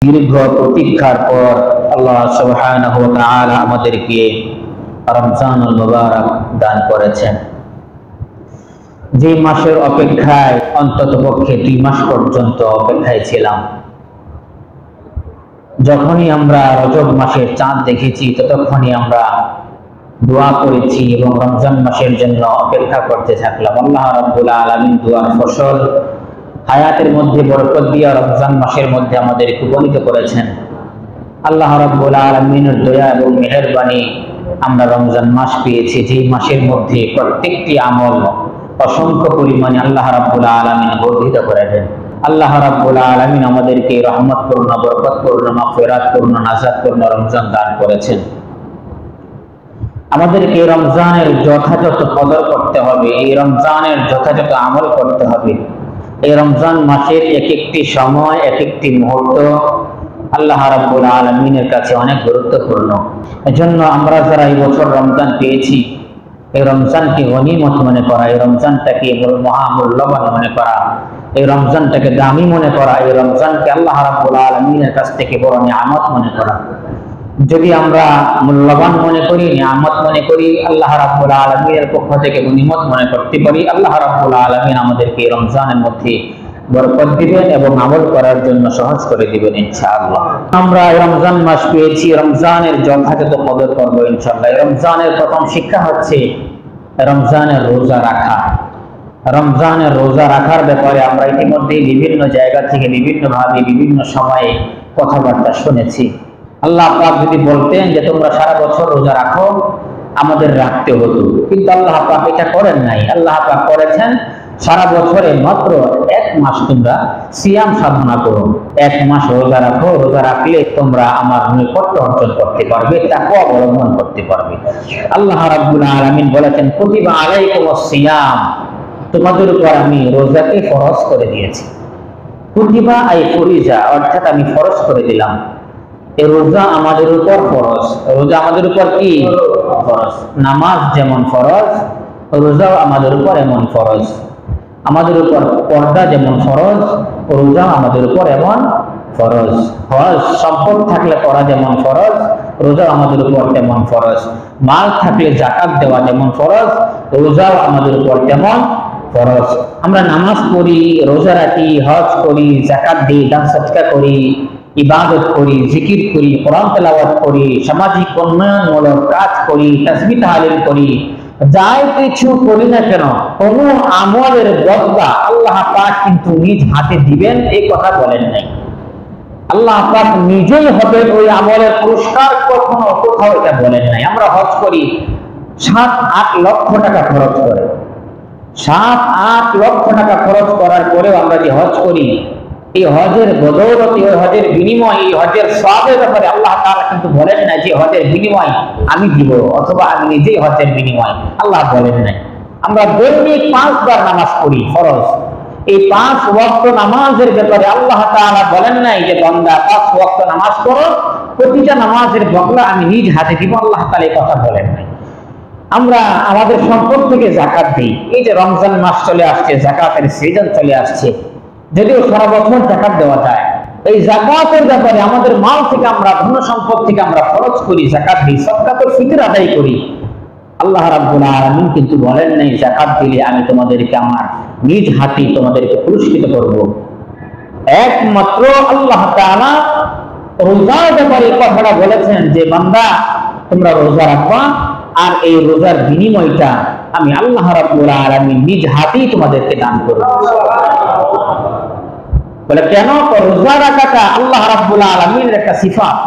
দীর্ঘ প্রতীক্ষার পর আল্লাহ সুবহানাহু ওয়া তাআলা আমাদেরকে রমজানুল মুবারক দান করেছেন। যে মাসের অপেক্ষায় অন্ততপক্ষে 2 মাস পর্যন্ত অপেক্ষায় ছিলাম। যখনই আমরা রজব মাসের চাঁদ দেখেছি ততক্ষণই আমরা দোয়া করেছি এবং রমজান মাসের জন্য অপেক্ষা করতে থাকলাম। আল্লাহ রাব্বুল আলামিন দুআর ফসল হায়াতের মধ্যে বরকত দিয়ে রমজান মাসের মধ্যে আমাদেরকে উপনীত করেছেন। আল্লাহ রাব্বুল আলামিনের দয়া এবং মেহেরবানি আমরা রমজান মাস পেয়েছি, যে মাসের মধ্যে প্রত্যেকটি আমল অসংখ্য পরিমাণে আল্লাহ রাব্বুল আলামিন বর্ধিত করে দেন। আল্লাহ রাব্বুল আলামিন আমাদেরকে রহমতপূর্ণ, বরকতপূর্ণ, মাগফিরাতপূর্ণ, নাজাতপূর্ণ রমজান দান করেছেন। আমাদেরকে রমজানের যথাযথ কদর করতে হবে, এই রমজানের যথাযথ আমল করতে হবে। এই রমজান মাসের এক একটি সময়, এক একটি মুহূর্ত আল্লাহ রাব্বুল আলামিনের কাছে অনেক গুরুত্বপূর্ণ। এজন্য আমরা যারা এই বছর রমজান পেয়েছি, এই রমজানকে গনিমত মনে করা, এই রমজানটাকে মহামূল্যবান মনে করা, এই রমজানটাকে দামি মনে করা, এই রমজানকে আল্লাহ রাব্বুল আলামিনের কাছ থেকে বড় নিয়ামত মনে করা। যদি আমরা মূল্যবান মনে করি, নিয়ামত মনে করি, আল্লাহ রাব্বুল আলামিনের পক্ষ থেকে গনিমত মনে করতে পারি, আল্লাহ রাব্বুল আলামিন আমাদেরকে রমজানের মধ্যে বরকত দিবেন এবং আমল করার জন্য সহজ করে দিবেন ইনশাআল্লাহ। আমরা রমজান মাস পেয়েছি, রমজানের যথাযথ কদর করব ইনশাআল্লাহ। রমজানের প্রথম শিক্ষা হচ্ছে রমজানের রোজা রাখা। রমজানের রোজা রাখার ব্যাপারে আমরা ইতিমধ্যে বিভিন্ন জায়গা থেকে বিভিন্নভাবে বিভিন্ন সময়ে কথাবার্তা শুনেছি। আল্লাহ পাক যদি বলতেন যে তোমরা সারা বছর রোজা রাখো, আমাদের রাখতে হতো, কিন্তু আল্লাহ পাক এটা করেন নাই। আল্লাহ পাক করেছেন সারা বছরে মাত্র 1 মাস তোমরা সিয়াম সাধনা করো, 1 মাস রোজা রাখো। রোজা রাখলে তোমরা আমার নৈকট্য অর্জন করতে পারবে, তাকওয়া অবলম্বন করতে পারবে। আল্লাহ রাব্বুল আলামিন বলেছেন কুতিবা আলাইকুমুস সিয়াম, তোমাদের উপর আমি রোজাকে ফরজ করে দিয়েছি। কুতিবা আই ফরিজা, অর্থাৎ আমি ফরজ করে দিলাম। এই রোজা আমাদের উপর ফরজ। রোজা আমাদের উপর কি ফরজ? নামাজ যেমন ফরজ, রোজাও আমাদের উপর এমন ফরজ। আমাদের উপর পর্দা যেমন ফরজ, রোজা আমাদের উপর এমন ফরজ। হজ সম্পদ থাকলে করা যেমন ফরজ, রোজা আমাদের উপর তেমন ফরজ। মাল থাকলে যাকাত দেওয়া যেমন ফরজ, রোজাও আমাদের উপর তেমন ফরজ। আমরা নামাজ পড়ি, রোজা রাখি, হজ করি, যাকাত দিই, দান সদকা করি, ইবাদত করি, জিকির করি, কোরআন তেলাওয়াত করি, সামাজিক উন্নয়নমূলক কাজ করি, তাসবিহ তাহলিল করি, যাই কিছু করি না কেন কোন আমলের বদলা আল্লাহ পাক কিন্তু নিজ হাতে দিবেন, এই কথা বলেন নাই। আল্লাহ পাক নিজেই হবে ওই আমলের পুরস্কার, কখনো কোথাও এটা বলেন নাই। আমরা হজ করি 7-8 লক্ষ টাকা খরচ করে, 7-8 লক্ষ টাকা খরচ করার পরেও আমরা যে হজ করি, এই হজের বদৌলতে, ওই হজের বিনিময়, এই হজের সওয়াবের ব্যাপারে আল্লাহ তাআলা কিন্তু বলেন না যে হজের বিনিময় আমি দিব অথবা আমি নিজেই হজের বিনিময়, আল্লাহ বলেন নাই। আমরা দৈনিক 5 বার নামাজ পড়ি ফরজ, এই 5 ওয়াক্ত নামাজের ব্যাপারে আল্লাহ তাআলা বলেন নাই যে বান্দা 5 ওয়াক্ত নামাজ পড়ো, প্রতিটা নামাজের বদলা আমি নিজ হাতে দিব, আল্লাহ তাআলা এই কথা বলেন নাই। আমরা আমাদের সম্পদ থেকে যাকাত দিই। এই যে রমজান মাস চলে আসছে, যাকাতের সিজন চলে আসছে, যদিও সারা বছর যাকাত দেওয়া যায়, এই যাকাতের ব্যাপারে আমাদের মাল থেকে, আমরা ধন সম্পদ থেকে আমরা খরচ করি, যাকাত দিই, সদকাতুল ফিতর আদায় করি। আল্লাহ রাব্বুল আলামিন কিন্তু বলেন নাই যাকাত দিলে আমি তোমাদেরকে আমার নিজ হাতে তোমাদেরকে পুরস্কৃত করব। একমাত্র আল্লাহ তাআলা রোজার ব্যাপারে কথাটা বলেছেন যে বান্দা তোমরা রোজা রাখবা, আর এই রোজার বিনিময়টা আমি আল্লাহ রাব্বুল আলামিন নিজ হাতেই তোমাদেরকে দান করব। বলে কেন? রোজা রাখাটা আল্লাহ রাব্বুল আলামিনের একটা সিফাত।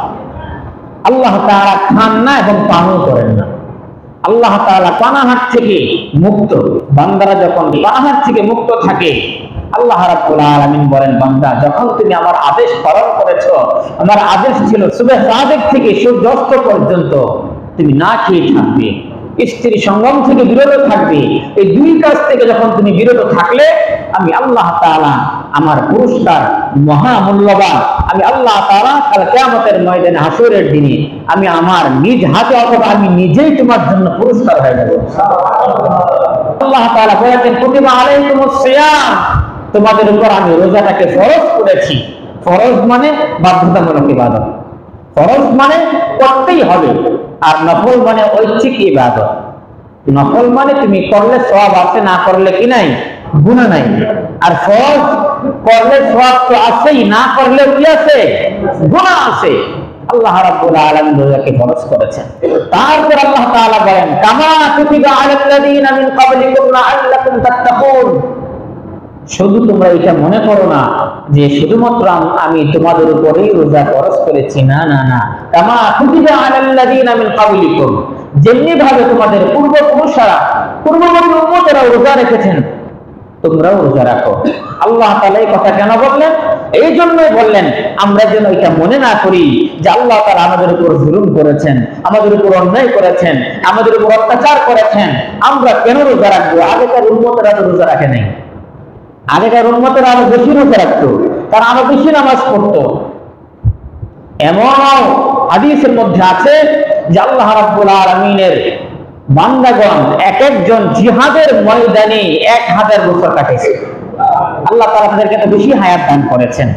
আল্লাহ তাআলা খান না এবং পানও করেন না। আল্লাহ তাআলা পানাহার থেকে মুক্ত। বান্দারা যখন পানাহার থেকে মুক্ত থাকে, আল্লাহ রাব্বুল আলামিন বলেন বান্দা যখন তুমি আমার আদেশ পালন করেছো, আমার আদেশ ছিল সুবহ সাদিক থেকে সূর্যাস্ত পর্যন্ত তুমি না খেয়ে থাকবে, স্ত্রী সঙ্গম থেকে বিরত থাকবে। এই 2 কাজ থেকে যখন তুমি বিরত থাকলে আমি আল্লাহ তাআলা আমার পুরস্কার মহামূল্যবান, আমি আল্লাহ তাআলা কাল কিয়ামতের ময়দানে হাসরের দিনে আমি আমার নিজ হাতে অথবা আমি নিজেই তোমার জন্য পুরস্কার হয়ে যাব। আল্লাহ তাআলা বলেছেন কুতিবা আলাইকুমুস সিয়াম, তোমাদের উপর আমি রোজাটাকে ফরজ করেছি। ফরজ মানে বাধ্যতামূলক ইবাদত, ফরজ মানে করতেই হবে, আর নফল মানে ঐচ্ছিক ইবাদত। নফল মানে তুমি করলে সওয়াব আছে, না করলে কি নাই, গুনাহ নাই। আর ফরজ করলে সওয়াব তো আছেই, না করলে কি আছে, গুনাহ আছে। আল্লাহ রাব্বুল আলামিন রোজাকে ফরজ করেছেন। তারপর আল্লাহ তাআলা বলেন, কামা কুতিবা আলাল্লাযীনা মিন ক্বাবলিকুম লাআল্লাকুম তাত্তাকুন। শুধু তোমরা এটা মনে করো না যে শুধুমাত্র আমি তোমাদের উপরেই রোজা ফরজ করেছি, না না না। কামা কুতিবা আলাল্লাযীনা মিন ক্বাবলিকুম, যেমনি ভাবে তোমাদের পূর্বপুরুষরা, পূর্ববর্তী উম্মতেরা রোজা রেখেছেন, তোমরাও রোজা রাখো। আল্লাহ তাআলা এই কথা কেন বললেন? এই জন্যই বললেন আমরা যেন এটা মনে না করি যে আল্লাহ তাআলা আমাদের উপর জুলুম করেছেন, আমাদের উপর অন্যায় করেছেন, আমাদের উপর অত্যাচার করেছেন, আমরা কেন রোজা রাখবো? আগেকার উম্মতেরা তো রোজা রাখে নাই। আগেকার উম্মতেরা আরো বেশি রোজা রাখতো, তারা আরো বেশি নামাজ পড়তো। এমন হাদিসের মধ্যে আছে যে আল্লাহ রাব্বুল আলামিনের বান্দাগণ এক একজন জিহাদের ময়দানে 1000 বছর কাটিয়েছে। আল্লাহ তাআলা তাদেরকে এত বেশি হায়াত দান করেছেন।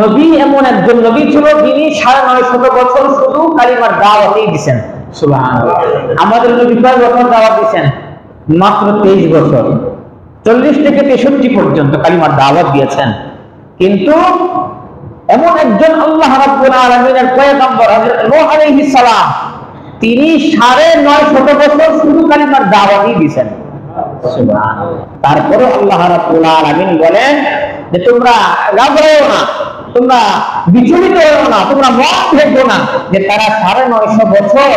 নবী এমন একজন নবী ছিল যিনি 950 বছর শুধু কালিমার দাওয়াতই দিয়েছেন। সুবহানাল্লাহ। আমাদের নবী কয় বছর দাওয়াত দিয়েছেন? মাত্র 23 বছর। 40 থেকে 63 পর্যন্ত কালিমার দাওয়াত দিয়েছেন। কিন্তু এমন একজন আল্লাহ রাব্বুল আলামিনের পয়গম্বর হযরত নূহ আলাইহিস সালাম, তিনি 950 বছর শুধু কালিমার দাওয়াতই দিয়েছেন। সুবহানাল্লাহ। তারপরে আল্লাহ রাব্বুল আলামিন বলেন যে তোমরা ঘাবড়াও না, তোমরা বিচলিত হও না, তোমরা মন ভেঙো না যে তারা 950 বছর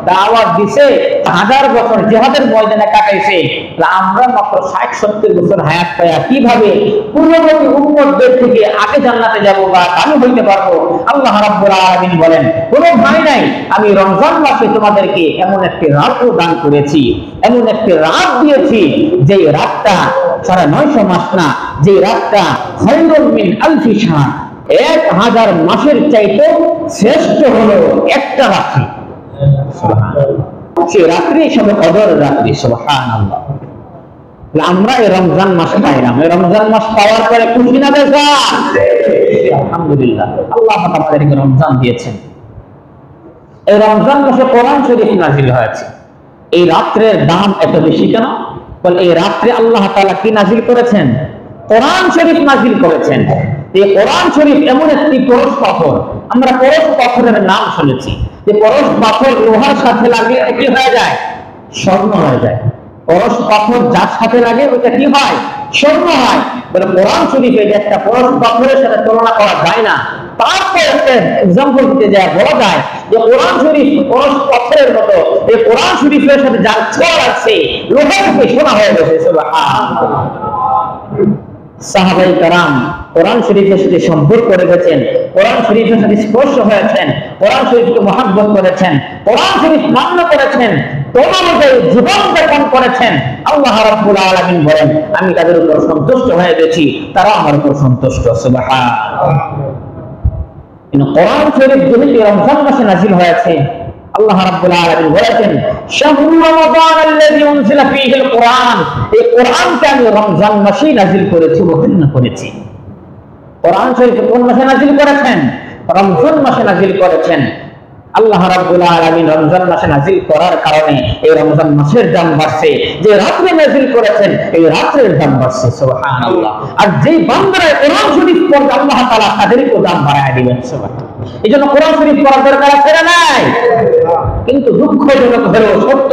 দাওয়াত দিছে, 1000 বছর জিহাদের ময়দানে কাটাইছে, আমরা মাত্র 60-70 বছর হায়াত পায়া কিভাবে পূর্ববর্তী উম্মতদের থেকে আগে জান্নাতে যাব বা আমি হইতে পারবো? আল্লাহ রাব্বুল আলামিন বলেন, কোনো ভয় নাই, আমি রমজান মাসে তোমাদেরকে এমন একটি রাতও দান করেছি, এমন একটি রাত দিয়েছি যে রাতটা 950 মাস না, যে রাতটা খায়রুম মিন আলফি শাহর, 1000 মাসের চাইতে শ্রেষ্ঠ হলো একটা রাত্রি। সুবহানাল্লাহ। সেই রাত্রি সবে কদর রাত্রি। সুবহানাল্লাহ। আমরা এই রমজান মাস পাইলাম, এই রমজান মাস পাওয়ার পরে খুশি না বেজা? আলহামদুলিল্লাহ, আল্লাহ আমাদেরকে রমজান দিয়েছেন। এই রমজান মাসে কোরআন শরীফ নাযিল হয়েছে। এই রাত্রের দাম এত বেশি কেন? বল, এই রাত্রে আল্লাহ তাআলা কি নাযিল করেছেন? কোরআন শরীফ নাযিল করেছেন। এই কোরআন শরীফ এমন একটি পরশ পাথর, আমরা পরশ পাথরের নাম শুনেছি যে পরশ পাথর লোহার সাথে লাগলে কি হয়ে যায়? স্বর্ণ হয়ে যায়। পরশ পাথর যার সাথে লাগে ওইটা কি হয়? স্বর্ণ হয়। বলে কোরআন শরীফ এই একটা পরশ পাথরের সাথে তুলনা করা যায় না। তারপর একটা এক্সাম্পল দিতে যায়, বলা যায় যে কোরআন শরীফ পরশ পাথরের মতো, এই কোরআন শরীফের সাথে যার ছোঁয়া আছে লোহা থেকে সোনা হয়ে গেছে। সুবহানাল্লাহ। সাহাবায়ে কেরাম কোরআন শরীফের সাথে সম্পর্ক রেখেছেন, কোরআন শরীফের সাথে স্পর্শ হয়েছেন, কোরআন শরীফকে মহব্বত করেছেন, কোরআন শরীফ মান্য করেছেন, অনুযায়ী জীবন যাপন করেছেন। আল্লাহ রাব্বুল আলামিন বলেন, আমি তাদের উপর সন্তুষ্ট হয়ে গেছি, তারা আমার উপর সন্তুষ্ট। সুবহানাল্লাহ। কিন্তু কোরআন শরীফ যেহেতু রমজান মাসে নাযিল হয়েছে, আল্লাহ রাব্বুল আলামিন বলেছেন, শাহরু রমাদান আল্লাযী উনজিলা ফীহিল কুরআন, এই কোরআনকে আমি রমজান মাসে নাযিল করেছি, অবতীর্ণ করেছি। কোরআন শরীফ কোন মাসে নাযিল করেছেন? রমজান মাসে নাযিল করেছেন। আল্লাহ রাব্বুল আলামিন রমজান মাসে নাযিল করার কারণে এই রমজান মাসের দাম বাড়ছে। যে রাতে নাযিল করেছেন এই রাতের দাম বাড়ছে। সুবহানাল্লাহ। আর যেই বান্দারা কোরআন শরীফ পড়ে আল্লাহ তাআলা তাদেরকে দাম বাড়ায় দিবেন। সুবহানাল্লাহ। এইজন্য কোরআন শরীফ পড়ার দরকার আছে না নাই? কিন্তু দুঃখজনক হলেও সত্য,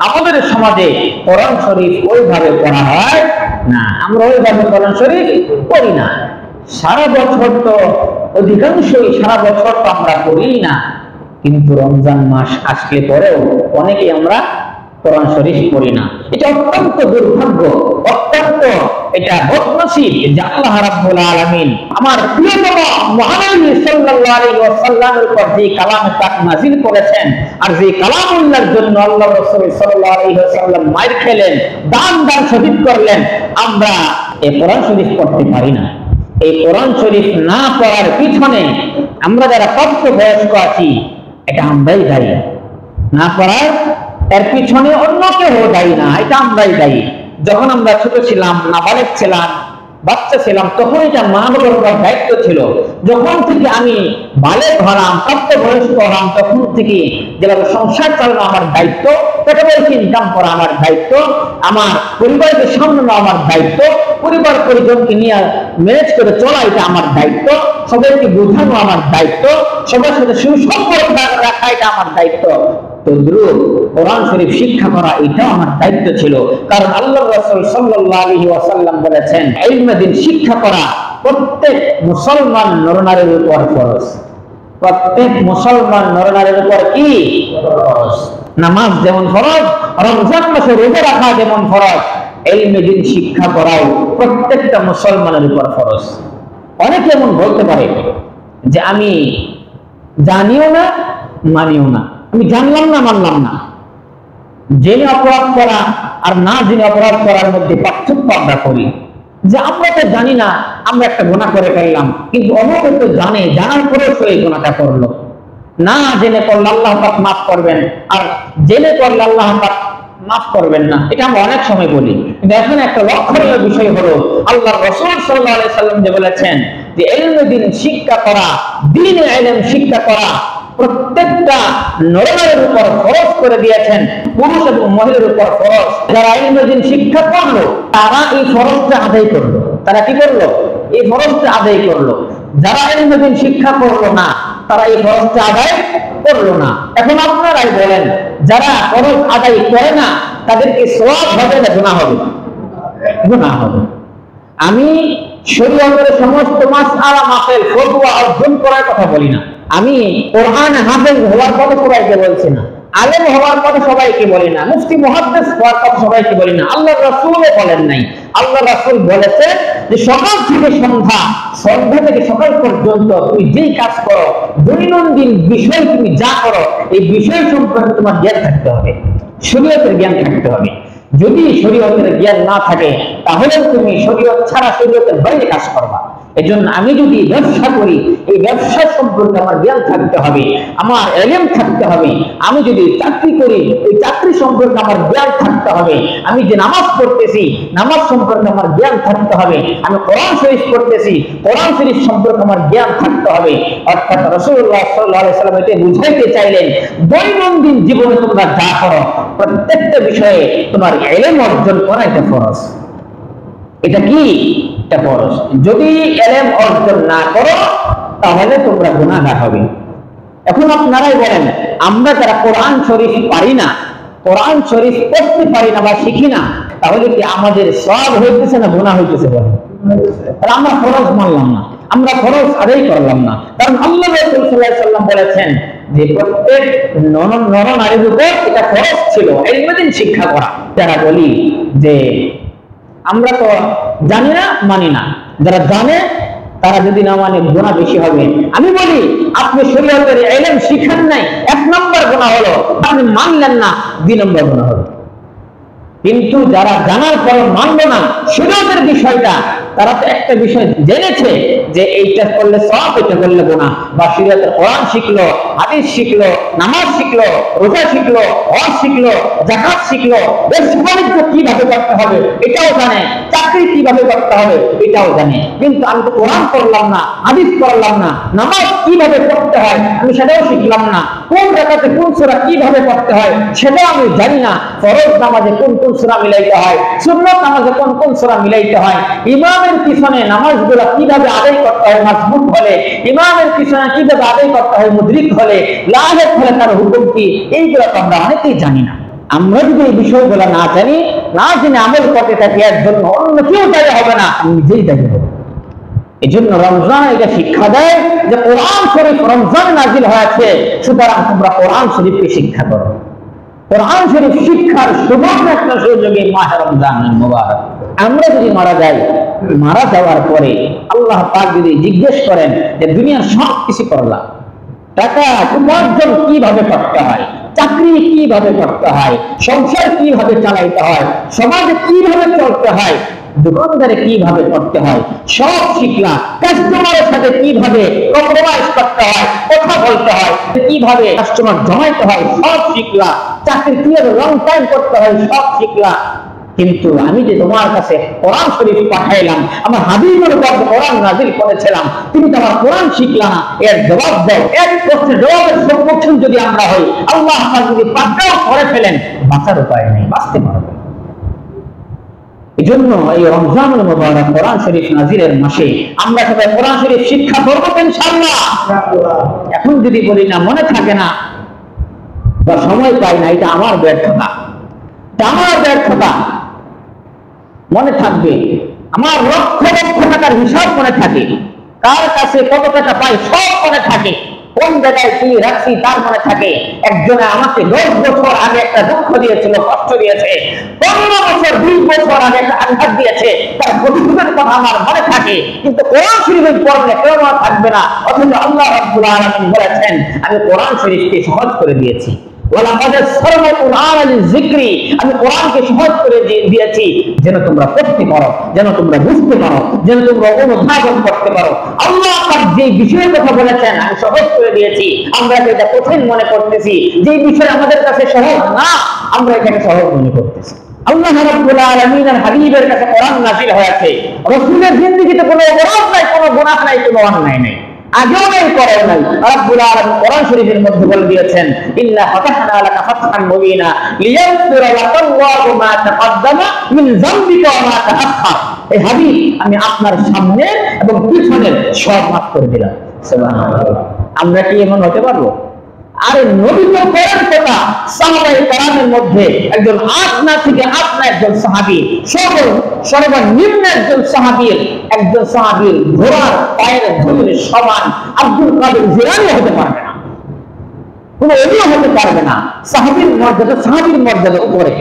আমাদের সমাজে কোরআন শরীফ ওইভাবে পড়া হয় না। আমরা ওইভাবে কোরআন শরীফ পড়ি না। সারা বছর তো অধিকাংশই সারা বছর তো আমরা পড়ি না, কিন্তু রমজান মাস আসলে পরেও অনেকে আমরা কোরআন শরীফ পড়ি না। এটা অত্যন্ত দুর্ভাগ্য, অত্যন্ত এটা বদনসিব যে আল্লাহ রাব্বুল আলামিন আমার প্রিয়তম মহানবী সাল্লাল্লাহু আলাইহি ওয়াসাল্লামের উপর যে কালামে পাক নাযিল করেছেন, আর যে কালামুল্লাহর জন্য আল্লাহ রাসূল সাল্লাল্লাহু আলাইহি ওয়াসাল্লাম মাইর খেলেন, দান শহীদ করলেন, আমরা এই কোরআন শরীফ পড়তে পারি না। এই কোরআন শরীফ না পড়ার পিছনে আমরা যারা প্রাপ্তবয়স্ক আছি এটা আমরাই দায়ী। না পড়ার এর পিছনে অন্য কেউ দায়ী না, এটা আমরাই দায়ী। যখন আমরা ছোট ছিলাম, নাবালেগ ছিলাম, বাচ্চা ছিলাম তখন এটা মা বাবার উপর দায়িত্ব ছিল। যখন থেকে আমি বালেগ হলাম, প্রাপ্তবয়স্ক হলাম, তখন থেকে যেভাবে সংসার চালানো আমার দায়িত্ব, পেটের ইনকাম করা আমার দায়িত্ব, আমার পরিবারকে সামলানো আমার দায়িত্ব, পরিবার পরিজনকে নিয়ে ম্যানেজ করে চলা এটা আমার দায়িত্ব, সবাইকে বোঝানো আমার দায়িত্ব, সবার সাথে সুসম্পর্ক রাখা এটা আমার দায়িত্ব। তদ্রুপ কোরআন শরীফ শিক্ষা করা এটাও আমার দায়িত্ব ছিল। কারণ আল্লাহর রাসূল সাল্লাল্লাহু আলাইহি ওয়াসাল্লাম বলেছেন, ইলমে দ্বীন শিক্ষা করা প্রত্যেক মুসলমান নরনারীর উপর ফরজ। প্রত্যেক মুসলমান নরনারীর উপর কি ফরজ? নামাজ যেমন ফরজ, রমজান মাসে রোজা রাখা যেমন ফরজ, ইলমে দ্বীন শিক্ষা করাও প্রত্যেকটা মুসলমানের উপর ফরজ। অনেকে এমন বলতে পারে যে আমি জানিও না মানিও না, আমি জানলাম না মানলাম না। জেনে অপরাধ করা আর না জেনে অপরাধ করার মধ্যে পার্থক্য আমরা করি। যে আমরা তো জানি না, আমরা একটা গুনাহ করে ফেললাম, কিন্তু অনেকে তো জানে, জানার পরেও সে এই গুনাহটা করলো। না জেনে করলে আল্লাহ পাক মাফ করবেন, আর জেনে করলে আল্লাহ পাক মাফ করবেন না, এটা আমরা অনেক সময় বলি। কিন্তু এখানে একটা লক্ষণীয় বিষয় হলো আল্লাহর রাসূল সাল্লাল্লাহু আলাইহি সাল্লাম যে বলেছেন যে ইলমে দ্বীন শিক্ষা করা, দ্বীনে ইলম শিক্ষা করা প্রত্যেকটা নরনারীর উপর ফরজ করে দিয়েছেন, পুরুষ এবং মহিলার উপর ফরজ। যারা ইলমে দ্বীন শিক্ষা করলো তারা এই ফরজটা আদায় করলো। তারা কি করলো? এই ফরজটা আদায় করলো। যারা ইলমে দ্বীন শিক্ষা করলো না, তারা এই ফরজটা আদায় করলো না। এখন আপনারাই বলেন, যারা ফরজ আদায় করে না তাদেরকে সওয়াব হবে না গুনাহ হবে? গুনাহ হবে। আমি শরীয়তের সমস্ত মাসআলা মাসাইল ফতোয়া অর্জন করার কথা বলি না। আমি কোরআন হাফেজ হওয়ার কথা সবাইকে বলছি না, আলেম হওয়ার কথা সবাইকে বলি না, মুফতি মুহাদ্দিস হওয়ার কথা সবাইকে বলি না। আল্লাহর রাসূলও বলেন নাই। আল্লাহর রাসূল বলেছেন যে সকাল থেকে সন্ধ্যা, সন্ধ্যা থেকে সকাল পর্যন্ত তুমি যেই কাজ করো, দৈনন্দিন বিষয় তুমি যা করো, এই বিষয় সম্পর্কে তোমার জ্ঞান থাকতে হবে, শরীয়তের জ্ঞান থাকতে হবে। যদি শরীয়তের জ্ঞান না থাকে তাহলে তুমি শরীয়ত ছাড়া শরীয়তের বাইরে কাজ করবা। এজন্য আমি যদি ব্যবসা করি, এই ব্যবসা সম্পর্কে আমার জ্ঞান থাকতে হবে, আমার ইলম থাকতে হবে। আমি যদি চাকরি করি, এই চাকরি সম্পর্কে আমার জ্ঞান থাকতে হবে। আমি যে নামাজ পড়তেছি, নামাজ সম্পর্কে আমার জ্ঞান থাকতে হবে। আমি কোরআন শরীফ পড়তেছি, কোরআন শরীফ সম্পর্কে আমার জ্ঞান থাকতে হবে। অর্থাৎ রাসূলুল্লাহ সাল্লাল্লাহু আলাইহি ওয়াসাল্লাম এতে বুঝাইতে চাইলেন, দৈনন্দিন জীবনে তোমরা যা করো প্রত্যেকটা বিষয়ে তোমার ইলম অর্জন করা এটা ফরজ। এটা কি? এটা ফরজ। যদি ইলম অর্জন না করো তাহলে তোমরা গুনাহগার হবে। এখন আপনারাই বলেন, আমরা যারা কোরআন শরীফ পারি না, কোরআন শরীফ পড়তে পারি না বা শিখি না, তাহলে কি আমাদের সওয়াব হইতেছে না গুনাহ হইতেছে? বলেন। তাহলে আমরা ফরজ মানলাম না, আমরা ফরজ আদায় করলাম না। কারণ আল্লাহ রাসূল সাল্লাল্লাহু আলাইহি ওয়াসাল্লাম বলেছেন যে প্রত্যেক নর-নারীর উপর এটা ফরজ ছিল ইলমে দ্বীন শিক্ষা করা। যারা বলি যে আমরা তো জানি না মানি না, যারা জানে তারা যদি না মানে গুনাহ বেশি হবে। আমি বলি আপনি শরীয়তের ইলম শিখেন নাই, 1 নম্বর গুনাহ হলো, আপনি মানলেন না, 2 নম্বর গুনাহ হলো। কিন্তু যারা জানার পর মানলো না শরীয়তের বিষয়টা, তারা তো একটা বিষয় জেনেছে যে এইটা করলে সওয়াব, এটা করলে গুনাহ, বা শরীয়তের কোরআন শিখলো, হাদিস শিখলো, নামাজ শিখলো, রোজা শিখলো, হজ শিখলো, যাকাত শিখলো, ব্যবসা বাণিজ্য কিভাবে করতে হবে এটাও জানে, চাকরি কিভাবে করতে হবে এটাও জানে। কিন্তু আমি তো কোরআন পড়লাম না, হাদিস পড়লাম না, নামাজ কিভাবে পড়তে হয় আমি সেটাও শিখলাম না, কোন রাকাতে কোন সূরা কিভাবে পড়তে হয় সেটাও আমি জানি না, ফরজ নামাজে কোন কোন সূরা মিলাইতে হয়, সুন্নাত নামাজে কোন কোন সূরা মিলাইতে হয়, ইমামের পিছনে নামাজগুলো কিভাবে আদায় করতে হয় মাসবুক হলে, ইমামের পিছনে কিভাবে আদায় করতে হয় মুদরিক হলে, লাহেক হলে তার হুকুম কি, এইগুলো তো আমরা অনেকেই জানি না। আমরা যদি এই বিষয়গুলো না জানি, না জেনে আমল করতে থাকি, এর জন্য অন্য কেউ দায়ী হবে না, আমি নিজেই দায়ী হব। এই জন্য রমজান এটা শিক্ষা দেয় যে কোরআন শরীফ রমজান নাজিল হয়েছে, সুতরাং তোমরা কোরআন শরীফকে শিক্ষা করো। কোরআন শরীফ শিক্ষার সুবর্ণ একটা সুযোগে মাহে রমজান মুবারক। আমরা যদি মারা যাই, মারা যাওয়ার পরে আল্লাহ পাক যদি জিজ্ঞেস করেন যে দুনিয়ার সব কিছু করলাম, টাকা উপার্জন কিভাবে করতে হয়, চাকরি কিভাবে করতে হয়, সংসার কিভাবে চালাইতে হয়, সমাজে কিভাবে চলতে হয়, দোকানদারে কিভাবে করতে হয়, সব শিখলাম। কাস্টমারের সাথে কিভাবে কম্প্রোমাইজ করতে হয়, কথা বলতে হয়, কিভাবে কাস্টমার জমাইতে হয়, সব শিখলাম। চাকরি কিভাবে লং টাইম করতে হয়, সব শিখলাম। কিন্তু আমি যে তোমার কাছে কোরআন শরীফ পাঠাইলাম, আমার হাবিবের উপর কোরআন নাযিল করেছিলাম, তুমি তো আমার কোরআন শিখলা না। এর জবাব দাও। এক প্রশ্নের জবাবের সম্মুখীন যদি আমরা হই, আল্লাহ পাক যদি পাকড়াও করে ফেলেন, বাঁচার উপায় নেই, বাঁচতে পারবে না। এজন্য এই রমজানুল মুবারক কোরআন শরীফ নাযিলের মাসে আমরা সবাই কোরআন শরীফ শিক্ষা করব ইনশাআল্লাহ। এখন যদি বলি না, মনে থাকে না বা সময় পাই না, এটা আমার ব্যর্থতা, এটা আমার ব্যর্থতা। মনে থাকবে, আমার লক্ষ লক্ষ টাকার হিসাব মনে থাকে, কার কাছে কত টাকা পাই সব মনে থাকে, কোন জায়গায় কি রাখছি তার মনে থাকে। একজনে আমাকে 10 বছর আগে একটা দুঃখ দিয়েছিল, কষ্ট দিয়েছে, 15 বছর 20 বছর আগে একটা আঘাত দিয়েছে, তার প্রতিশোধের কথা আমার মনে থাকে। কিন্তু কোরআন শরীফ পড়লে কেউ মনে থাকবে না। অথচ আল্লাহ রাব্বুল আলামিন বলেছেন, আমি কোরআন শরীফকে সহজ করে দিয়েছি। আমি কোরআনকে সহজ করে দিয়েছি যেন তোমরা পড়তে পারো, যেন তোমরা বুঝতে পারো, যেন তোমরা অনুধাবন করতে পারো। আল্লাহ পাক যে বিষয়ের কথা বলেছেন আমি সহজ করে দিয়েছি, আমরা এটা কঠিন মনে করতেছি। যে বিষয় আমাদের কাছে সহজ না, আমরা এটাকে সহজ মনে করতেছি। আল্লাহ রাব্বুল আলামিনের হাবিবের কাছে কোরআন নাযিল হয়েছে, রাসূলের জিন্দেগিতে কোনো অপরাধ নাই, কোনো গুনাহ নাই, কোনো অন্যায় নাই, আগেও নাই, পরেও নাই। রাব্বুল আলামিন কোরআন শরীফের মধ্যে বলে দিয়েছেন, ইন্না ফাতাহনা লাকা ফাতহান মুবিনা লিয়াগফিরা লাকাল্লাহু মা তাকাদ্দামা মিন যামবিকা ওয়া মা তাআখার। এই হাবিব, আমি আপনার সামনে এবং পিছনের সব মাফ করে দিলাম। সুবহানাল্লাহ। আমরা কি এমন হতে পারবো? আরে নবী তো করেন কথা, সাহাবায়ে কেরামের মধ্যে একজন আপনা থেকে আপনা একজন সাহাবী, সর্বনিম্ন একজন সাহাবীর ঘোড়ার পায়ের ধুলির সমান আব্দুল কাদের জিলানী হতে পারবে না, কোনো ওলিও হতে পারবে না। সাহাবীর মর্যাদা উপরে,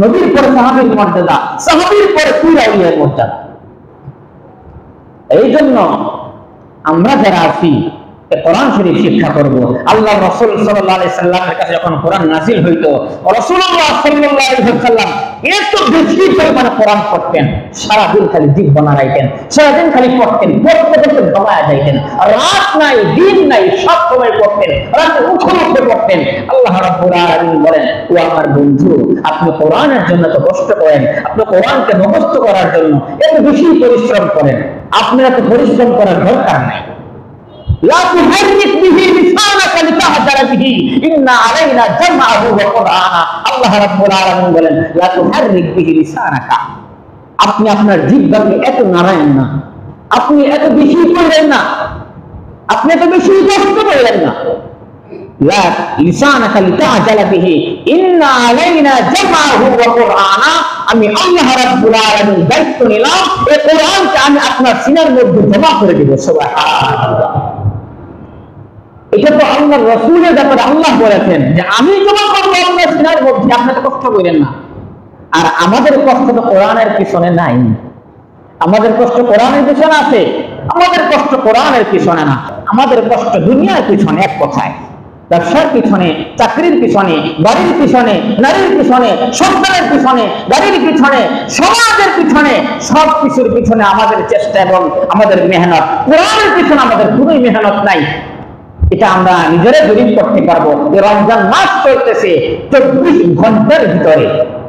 নবীর পরে সাহাবীর মর্যাদা, সাহাবীর পরে পুরা ওলিয়ার মর্যাদা। এই জন্য আমরা যারা আছি কোরআন শরীফ শিক্ষা করব। আল্লাহ রাসূল সাল্লাল্লাহু আলাইহি সাল্লামের কাছে যখন কোরআন নাযিল হইতো, রাসূলুল্লাহ সাল্লাল্লাহু আলাইহি সাল্লাম এত বেশি পরিমাণে কোরআন পড়তেন, সারা দিন খালি জিহ্বা নাড়াইতেন, সারা দিন খালি পড়তেন, পড়তে পড়তে ঘুমায় যাইতেন, রাত নাই দিন নাই সব সময় পড়তেন, রাতে উঠে পড়তেন। আল্লাহ রাব্বুল আলামিন বলেন, ও আমার বন্ধু, আপনি কোরআনের জন্য তো কষ্ট করেন, আপনি কোরআনকে মুখস্থ করার জন্য এত বেশি পরিশ্রম করেন, আপনার তো পরিশ্রম করার দরকার নাই। لا تحرك به لسانك لتهجر به إن علينا جمعه وقرآنه। আল্লাহ রাব্বুল আলামিন বলেন, لا تحرك به لسانك, আপনি আপনার জিহ্বাকে এত নাড়ায়েন না, আপনি এত বেশি করেন না, আপনি এত বেশি কষ্ট করেন না। لا لسانك لتهجر به إن علينا جمعه وقرآنه। আমি আল্লাহ রাব্বুল আলামিন দায়িত্ব নিলাম, এই কোরআনকে আমি আপনার সিনার মধ্যে জমা করে দেব। সুবহানাল্লাহ। এটা তো আল্লাহর রাসূলের ব্যাপারে আল্লাহ বলেছেন যে আমি জমা করব আপনার সিনার মধ্যে, আপনি তো কষ্ট করেন না। আর আমাদের কষ্ট তো কোরআনের পিছনে নাই, আমাদের কষ্ট কোরআনের পিছনে আছে, আমাদের কষ্ট কোরআনের পিছনে না, আমাদের কষ্ট দুনিয়ার পিছনে। এক কথায় ব্যবসার পিছনে, চাকরির পিছনে, বাড়ির পিছনে, নারীর পিছনে, সন্তানের পিছনে, গাড়ির পিছনে, সমাজের পিছনে, সব কিছুর পিছনে আমাদের চেষ্টা এবং আমাদের মেহনত। কোরআনের পিছনে আমাদের কোনো মেহনত নাই। এটা আমরা নিজেরা জরিপ করতে পারবো। রমজান মাস চলতেছে, 24 ঘন্টার ভিতরে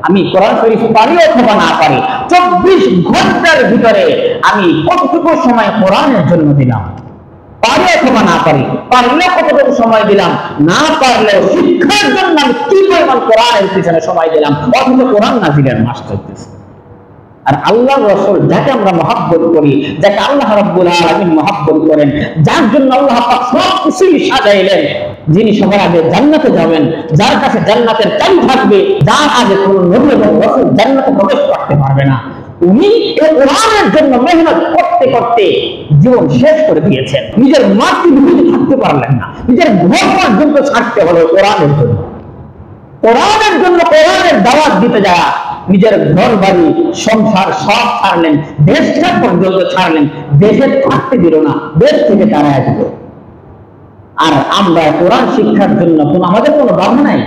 আমি কোরআন শরীফ পারি অথবা না পারি, 24 ঘন্টার ভিতরে আমি কতটুকু সময় কোরআনের জন্য দিলাম, পারি অথবা না পারি, পারলে কতটুকু সময় দিলাম, না পারলেও শিক্ষার জন্য আমি কি পরিমাণ কোরআনের পিছনে সময় দিলাম। অথচ কোরআন নাযিলের মাস চলতেছে। আর আল্লাহর রাসূল যাকে আমরা মহব্বত করি, যাকে আল্লাহ রাব্বুল আলামিন মহব্বত করেন, যার জন্য আল্লাহ পাক সব কিছুই সাজাইলেন, যিনি সবার আগে জান্নাতে যাবেন, যার কাছে জান্নাতের চাবি থাকবে, যার আগে কোন নবী এবং রাসূল জান্নাতে প্রবেশ করতে পারবে না, উনি এই কোরআনের জন্য মেহনত করতে করতে জীবন শেষ করে দিয়েছেন। নিজের মাতৃভূমিতে থাকতে পারলেন না, নিজের ঘর পর্যন্ত ছাড়তে হলো কোরআনের জন্য। কোরআনের জন্য কোরআনের দাওয়াত দিতে যায় নিজের ঘর বাড়ি সংসার সব ছাড়লেন, দেশটা পর্যন্ত ছাড়লেন, দেশে থাকতে দিল না, দেশ থেকে তাড়ায় দিল। আর আমরা কোরআন শিক্ষার জন্য আমাদের কোনো বাধা নাই,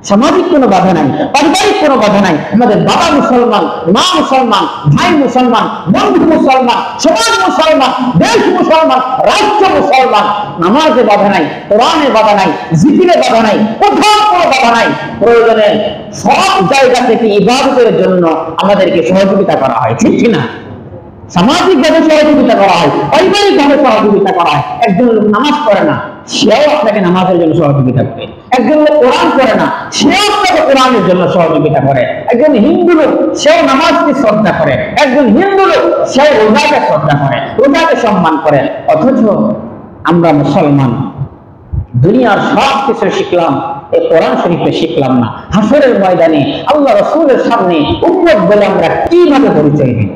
সামাজিক কোনো বাধা নাই, পারিবারিক কোনো বাধা নাই। আমাদের বাবা মুসলমান, মা মুসলমান, ভাই মুসলমান, বন্ধু মুসলমান, সমাজ মুসলমান, দেশ মুসলমান, রাষ্ট্র মুসলমান। নামাজে বাধা নাই, কোরআনে বাধা নাই, জিকিরে বাধা নাই, কোথাও কোনো বাধা নাই। প্রয়োজনে সব জায়গা থেকে ইবাদতের জন্য আমাদেরকে সহযোগিতা করা হয়, ঠিক কিনা? সামাজিক ভাবে সহযোগিতা করা হয়, পারিবারিক ভাবে সহযোগিতা করা হয়। একজন লোক নামাজ পড়ে না, সেও আপনাকে নামাজের জন্য সহযোগিতা করে। একজন লোক কোরআন পড়ে না, সেও আপনাকে কোরআনের জন্য সহযোগিতা করে। একজন হিন্দু লোক, সেও নামাজকে শ্রদ্ধা করে। একজন হিন্দু লোক, সেও রোজাকে শ্রদ্ধা করে, রোজাকে সম্মান করে। অথচ আমরা মুসলমান দুনিয়ার সব কিছু শিখলাম, এই কোরআন শরীফে শিখলাম না। হাসরের ময়দানে আল্লাহ রাসূলের সামনে উম্মত বলে আমরা কিভাবে পরিচয় দিব?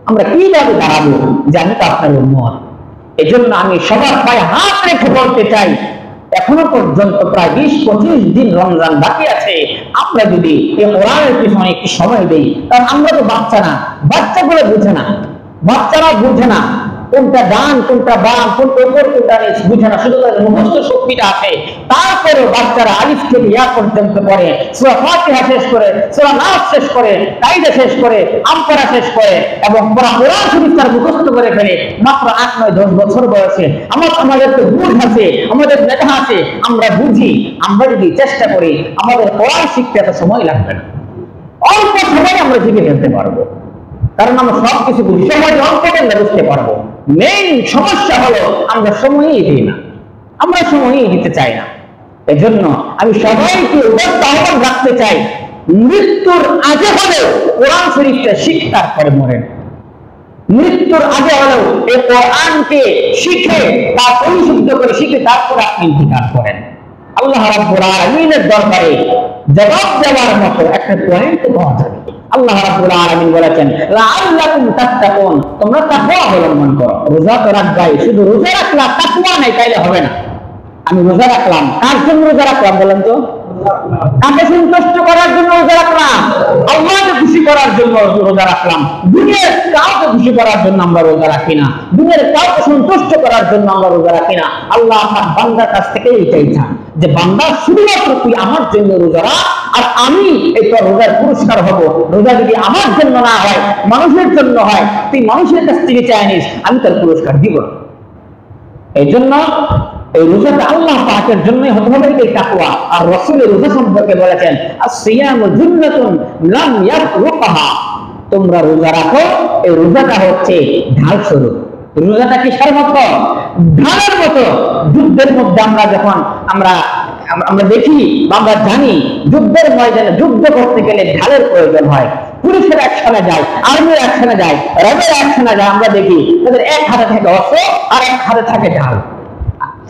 আমরা কিভাবে দাঁড়াবো যে আমি তো আপনার উম্মত? এজন্য আমি সবার পায়ে হাত রেখে বলতে চাই, এখনো পর্যন্ত প্রায় 20-25 দিন রমজান বাকি আছে। আমরা যদি এই কোরআনের পিছনে একটু সময় দেই, কারণ আমরা তো বাচ্চা না, বাচ্চাগুলো বুঝে না, বাচ্চারা বুঝে না কোনটা ডান কোনটা বাম, কোনটা উপর কোনটা নিচ, বুঝে না। শুধু তাদের মুখস্থ শক্তিটা আছে। তারপরেও বাচ্চারা আলিফ থেকে ইয়া পর্যন্ত পড়ে, সূরা ফাতিহা শেষ করে, সূরা নাস শেষ করে, কায়দা শেষ করে, আমপারা শেষ করে এবং পুরো কোরআন শরীফ তার মুখস্থ করে ফেলে মাত্র 8-9-10 বছর বয়সে। আমাদের তো বুঝ আছে, আমাদের মেধা আছে, আমরা বুঝি। আমরা যদি চেষ্টা করি, আমাদের কোরআন শিখতে এত সময় লাগবে না, অল্প সময় আমরা শিখে ফেলতে পারবো। কারণ আমরা সবকিছু বুঝি, সময় অল্প করলে বুঝতে পারবো। মেইন সমস্যা হলো আমরা সময়ই দিই না, আমরা সময়ই দিতে চাই না। এজন্য আমি সবাইকে উদাত্ত আহ্বান রাখতে চাই, মৃত্যুর আগে হলেও কোরআন শরীফটা শিখে তারপরে মরেন। মৃত্যুর আগে হলেও এই কোরআনকে শিখে তা পরিশুদ্ধ করে শিখে তারপরে আপনি ইন্তিকাল করেন। আল্লাহ রাব্বুল আলামিনের দরবারে জবাব দেওয়ার মতো একটা পয়েন্ট পাওয়া যাবে। আল্লাহ রাব্বুল আলামিন বলেছেন, লাআল্লাকুম তাত্তাকুন, তোমরা তাকওয়া অবলম্বন করো। রোজা তো রাখবাই, শুধু রোজা রাখলা তাকওয়া নাই তাইলে হবে না। আমি রোজা রাখলাম, কার জন্য রোজা রাখলাম বলেন তো? কাকে সন্তুষ্ট করার জন্য রোজা রাখলাম? আল্লাহকে খুশি করার জন্য রোজা রাখলাম। দুনিয়ার কাউকে খুশি করার জন্য আমরা রোজা রাখি না, দুনিয়ার কাউকে সন্তুষ্ট করার জন্য আমরা রোজা রাখি না। আল্লাহ আপনার বান্দার কাছ থেকে এটাই চান যে বান্দা শুধুমাত্র তুই আমার জন্য রোজা রাখ, আর আমি এই তোর রোজার পুরস্কার হব। রোজা যদি আমার জন্য না হয়, মানুষের জন্য হয়, তুই মানুষের কাছ থেকে চাই নিস, আমি তার পুরস্কার দিব। এই জন্য এই রোজাটা আল্লাহ পাকের জন্যই হতে হবে, এই তাকওয়া। আর রাসূলের রোজা সম্পর্কে বলেছেন, আস-সিয়ামু জুন্নাতুন লাম ইয়াখলুকহা, তোমরা রোজা রাখো, এই রোজাটা হচ্ছে ঢাল স্বরূপ। রোজাটা কি সর্বত্র ঢালের মতো। যুদ্ধের মধ্যে আমরা যখন আমরা দেখি বা আমরা জানি, যুদ্ধের ময়দানে যুদ্ধ করতে গেলে ঢালের প্রয়োজন হয়। পুলিশের অ্যাকশনে যায়, আর্মির অ্যাকশনে যায়, র্যাবের অ্যাকশনে যায়, আমরা দেখি তাদের এক হাতে থাকে অস্ত্র আর এক হাতে থাকে ঢাল।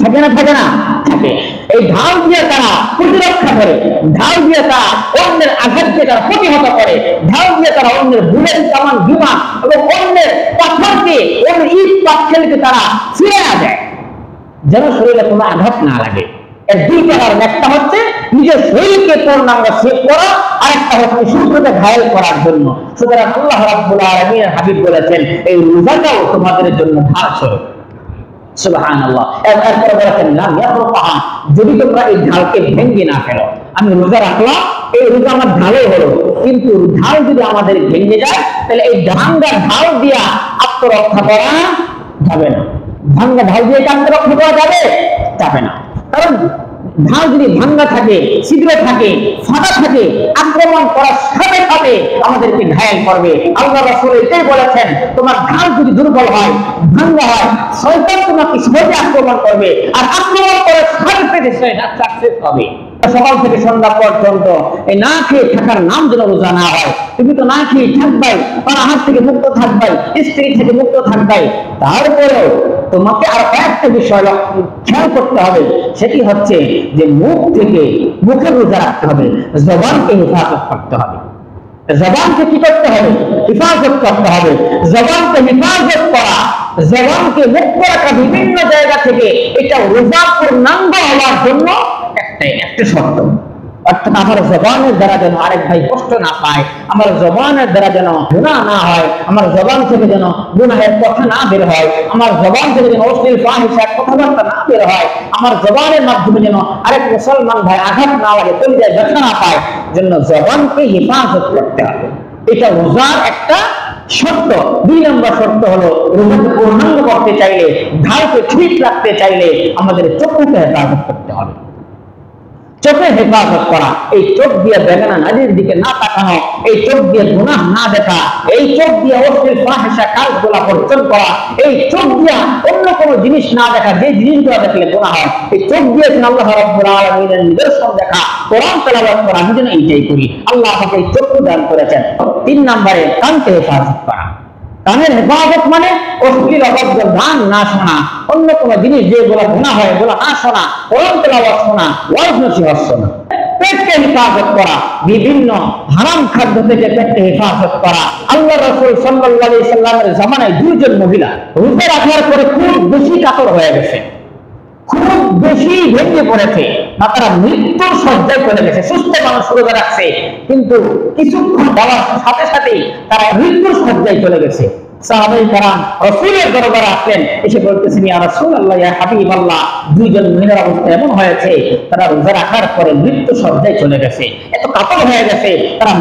থাকে না? থাকে না? থাকে। এই ঢাল দিয়ে তারা প্রতিরক্ষা করে, ঢাল দিয়ে তারা অন্যের আঘাতকে তারা প্রতিহত করে, ঢাল দিয়ে তারা অন্যের বুলেট কামান বিমান এবং অন্যের পাথরকে, অন্যের ইট পাথরকে তারা ফিরে দেয়, যেন শরীরে কোনো আঘাত না লাগে। এর দুইটা কারণ, একটা হচ্ছে নিজের শরীরকে পূর্ণাঙ্গ সেভ করা, আর একটা হচ্ছে শত্রুকে ঘায়েল করার জন্য। সুতরাং আল্লাহ রাব্বুল আলামিনের হাবিব বলেছেন, এই রোজাটাও তোমাদের জন্য ঢাল স্বরূপ। সুবহানাল্লাহ। এরপরে বলেছেন, লাম ইয়াখলুকহা, যদি তোমরা এই ঢালকে ভেঙে না ফেলো। আমি রোজা রাখলাম, এই রোজা আমার ঢালে হলো, কিন্তু ঢাল যদি আমাদের ভেঙে যায়, তাহলে এই ভাঙ্গা ঢাল দিয়া আত্মরক্ষা করা যাবে না। ভাঙ্গা ঢাল দিয়ে আত্মরক্ষা করা যাবে যাবে না। কারণ ঢাল যদি ভাঙ্গা থাকে, ছিদ্র থাকে, ফাটা থাকে, আক্রমণ করার সাথে সাথে আমাদেরকে ঘায়েল করবে। আল্লাহ রাসূল এটাই বলেছেন, তোমার ঢাল যদি দুর্বল হয়, ভাঙ্গা হয়, শয়তান তোমাকে সহজে আক্রমণ করবে, আর আক্রমণ করার সাথে সাথে শয়তান সাকসেস হবে। সকাল থেকে সন্ধ্যা পর্যন্ত এই না খেয়ে থাকার নাম যেন রোজা না হয়। তুমি তো না খেয়ে থাকবাই, পানাহার থেকে মুক্ত থাকবাই, স্ত্রী থেকে মুক্ত থাকবাই। তারপরেও তোমাকে আর একটা বিষয় খেয়াল করতে হবে, সেটি হচ্ছে যে মুখ থেকে, মুখে রোজা রাখতে হবে, জবানকে হেফাজত করতে হবে। জবানকে কি করতে হবে? হেফাজত করতে হবে। জবানকে হেফাজত করা, জবানকে মুক্ত রাখা বিভিন্ন জায়গা থেকে, এটা রোজা পূর্ণাঙ্গ হওয়ার জন্য একটা শর্ত। অর্থাৎ আমার জবানের দ্বারা যেন আরেক ভাই কষ্ট না পায়, আমার জবানের দ্বারা যেন গুনাহ না হয়, আমার জবান থেকে যেন গুনাহের কথা না বের হয়, আমার জবান থেকে যেন অশ্লীল ফাহিশা কথাবার্তা না বের হয়, আমার আমার জবানের মাধ্যমে যেন আরেক মুসলমান ভাই আঘাত না লাগে, কলিজায় ব্যথা না পায়, জন্য জবানকে হেফাজত করতে হবে। এটা রোজার একটা শর্ত। 2 নম্বর শর্ত হলো রোজাকে পূর্ণাঙ্গ করতে চাইলে, ঢালকে ঠিক রাখতে চাইলে আমাদের চোখকে হেফাজত করতে হবে। চোখে হেফাজত করা, এই চোখ দিয়ে বেগানা নারীর দিকে না তাকানো, এই চোখ দিয়ে গুনাহ না দেখা, এই চোখ দিয়ে অশ্লীল ফাহিশা কাজগুলো বর্জন করা, এই চোখ দিয়ে অন্য কোনো জিনিস না দেখা, যে জিনিসগুলো দেখলে গুনাহ হয়, এই চোখ দিয়ে আল্লাহ রাব্বুল আলামিনের নিদর্শন দেখা, কোরআন তেলাওয়াত করা, আমি যেন এইটাই করি। আল্লাহ আমাকে এই চোখ দান করেছেন। 3 নম্বরে কানকে হেফাজত করা। কানের হেফাজত মানে অশ্লীল অবাধ্য গান না শোনা, অন্য কোনো জিনিস যেগুলো গুনাহ হয় এগুলো না শোনা, কোরআন তেলাওয়াত শোনা, ওয়াজ নসিহত শোনা। পেটকে হেফাজত করা, বিভিন্ন হারাম খাদ্য থেকে পেটকে হেফাজত করা। আল্লাহ রাসূল সাল্লাল্লাহু আলাইহি সাল্লামের জামানায় 2 জন মহিলা রোজা রাখার পরে খুব বেশি কাতর হয়ে গেছে, খুব বেশি ভেঙে পড়েছে, তারা মৃত্যুর শয্যায় চলে গেছে। সুস্থ মানুষ রোজা রাখছে, কিন্তু কিছুক্ষণ যাওয়ার সাথে সাথেই তারা মৃত্যুর শয্যায় চলে গেছে। সাহাবায়ে কেরাম রাসূলের দরবারে আসলেন, এসে বলতেছেন, ইয়া রাসূলুল্লাহ, ইয়া হাবিবাল্লাহ, 2 জন মহিলার অবস্থা এমন হয়েছে, তারা রোজা রাখার পরে মৃত্যু শয্যায় চলে গেছে, এত কাতর হয়ে গেছে, তারা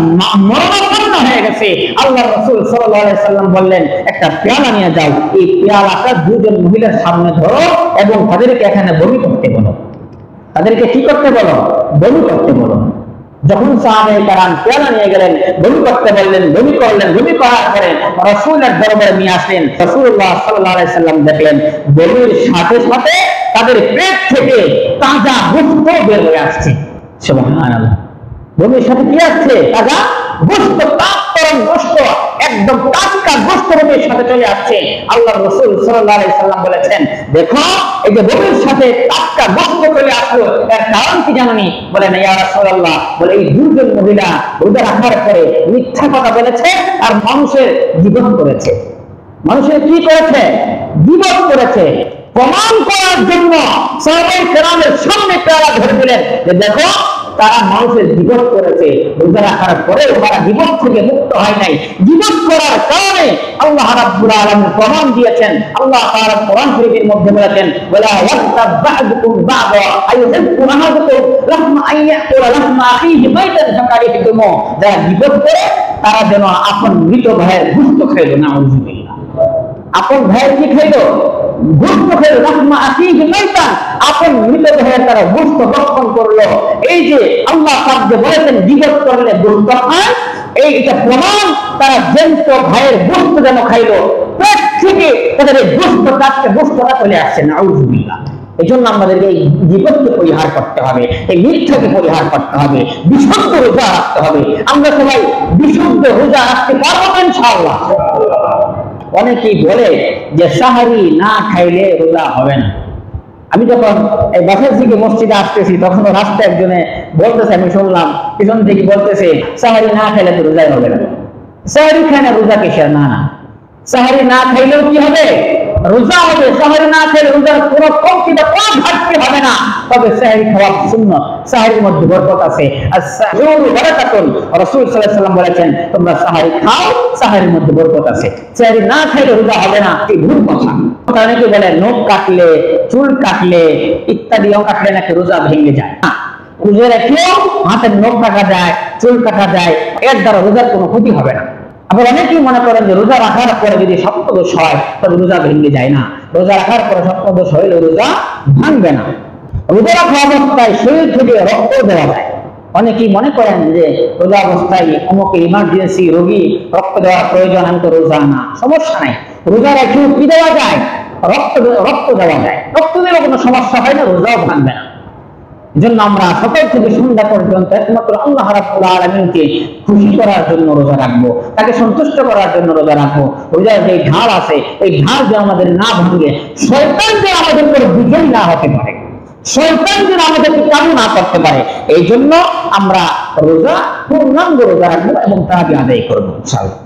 মরণাপন্ন হয়ে গেছে। আল্লাহ রাসূল সাল্লাল্লাহু আলাইহি সাল্লাম বললেন, একটা পেয়ালা নিয়ে যাও, এই পেয়ালাটা 2 জন মহিলার সামনে ধরো এবং তাদেরকে এখানে বমি করতে বলো। তাদেরকে কি করতে বলো? বমি করতে বলো। যখন সাহাবায়ে কেরাম পেয়ালা নিয়ে গেলেন, বমি করতে বললেন, বমি করলেন। বমি করার পরে রাসূলের দরবারে নিয়ে আসলেন। রাসূলুল্লাহ সাল্লাল্লাহু আলাইহি সাল্লাম দেখলেন বমির সাথে সাথে তাদের পেট থেকে তাজা গোশত বের হয়ে আসছে। সুবহানাল্লাহ। বমির সাথে কি আসছে? তাজা গোশত, তাজা গোশত, একদম টাটকা গোশত বমির সাথে চলে আসছে। আল্লাহর রাসূল সাল্লাল্লাহু আলাইহি সাল্লাম বলেছেন, দেখো এই যে বমির সাথে টাটকা গোশত চলে আসলো, এর কারণ কি জানেন? বলেন, ইয়া রাসূলুল্লাহ, বলে এই 2 জন মহিলা রোজা রাখার পরে মিথ্যা কথা বলেছে আর মানুষের গীবত করেছে। মানুষের কি করেছে? গীবত করেছে। প্রমাণ করার জন্য সাহাবায়ে কেরামের সামনে পেয়ালা ধরে দিলেন যে দেখো, তারা মানুষের গীবত করেছে, রোজা রাখার পরে তারা গীবত থেকে মুক্ত হয় নাই। গীবত করার কারণে আল্লাহ রাব্বুল আলামিন প্রমাণ দিয়েছেন। আল্লাহ তাআলা কোরআন শরীফের মধ্যে বলেছেন, ওয়ালা ইয়াক্তাব বা'দুকুম বা'দা আইয়ুহিব্বু আহাদুকুম লাহমা আইয়াকুলা লাহমা আখিহি মাইতান ফাকারিহতুম। যারা গীবত করে তারা যেন আপন মৃত ভাইয়ের গোশত খাইলো। নাউযুবিল্লাহ। আপন ভাইয়ের কি খাইলো? গোশত খাইলো। লাহমা আখিহি মাইতান, আপন মৃত ভাইয়ের তারা গোশত ভক্ষণ করলো। এই যে আল্লাহ পাক যে বলেছেন গীবত করলে গোশত খায়, এটা প্রমাণ তারা জ্যান্ত ভাইয়ের গোশত যেন খাইলো। পেট থেকে তাদের গোশত কাটতে গোশতটা চলে আসছে। নাউযুবিল্লাহ। এই জন্য আমাদেরকে এই গীবতকে পরিহার করতে হবে, এই মিথ্যাকে পরিহার করতে হবে, বিশুদ্ধ রোজা রাখতে হবে। আমরা সবাই বিশুদ্ধ রোজা রাখতে পারবো ইনশাআল্লাহ। অনেকেই বলে যে সাহারি না খাইলে রোজা হবে না। আমি যখন এই বাসার থেকে মসজিদে আসতেছি, তখন রাস্তায় একজনে বলতেছে, আমি শুনলাম পিছন থেকে বলতেছে, সাহারি না খাইলে তো রোজাই হবে না। সাহারি খায় না, রোজা কিসের? না না, সাহারি না খাইলেও কি হবে? রোজা হবে। সাহারি না খাইলে রোজার কোনো কমতি বা কোনো ঘাটতি হবে না। তবে সাহারি খাওয়া সুন্নাত, সাহারির মধ্যে বরকত আছে। আর সাহরু বারাকাতুন, রাসূল সাল্লাল্লাহু আলাইহি সাল্লাম বলেছেন, তোমরা সাহারি খাও, সাহারির মধ্যে বরকত আছে। সাহারি না খাইলে রোজা হবে না, এই ভুল কথা। অনেকে বলে নখ কাটলে, চুল কাটলে ইত্যাদি কাটলে নাকি রোজা ভেঙে যায়। রোজা রাখলেও হাতের নখ কাটা যায়, চুল কাটা যায়, এর দ্বারা রোজার কোনো ক্ষতি হবে না। আবার অনেকেই মনে করেন যে রোজা রাখার পরে যদি সপ্তদোষ হয় তবে রোজা ভেঙে যায় না। রোজা রাখার পরে সপ্তদোষ হইলে রোজা ভাঙবে না। রোজা রাখা অবস্থায় শরীর থেকে রক্ত দেওয়া যায়। অনেকেই মনে করেন যে রোজা অবস্থায় অমুকে ইমার্জেন্সি রোগী, রক্ত দেওয়ার প্রয়োজন, আমি তো রোজা না। সমস্যা নাই, রোজা রেখেও কি দেওয়া যায়? রক্ত দেওয়া যায়। রক্ত দিলে কোনো সমস্যা হয় না, রোজাও ভাঙবে না। জন্য আমরা সকাল থেকে সন্ধ্যা পর্যন্ত একমাত্র আল্লাহ রাব্বুল আলামিনকে খুশি করার জন্য রোজা রাখবো, তাকে সন্তুষ্ট করার জন্য রোজা রাখবো। রোজার যে ঢাল আছে, এই ঢাল যে আমাদের না ভাঙে, শয়তান যে আমাদের উপর বিজয়ী না হতে পারে, শয়তান যেন আমাদেরকে কাবু না করতে পারে, এই জন্য আমরা রোজা পূর্ণাঙ্গ রোজা রাখবো এবং তাকে আদায় করবো ইনশাআল্লাহ।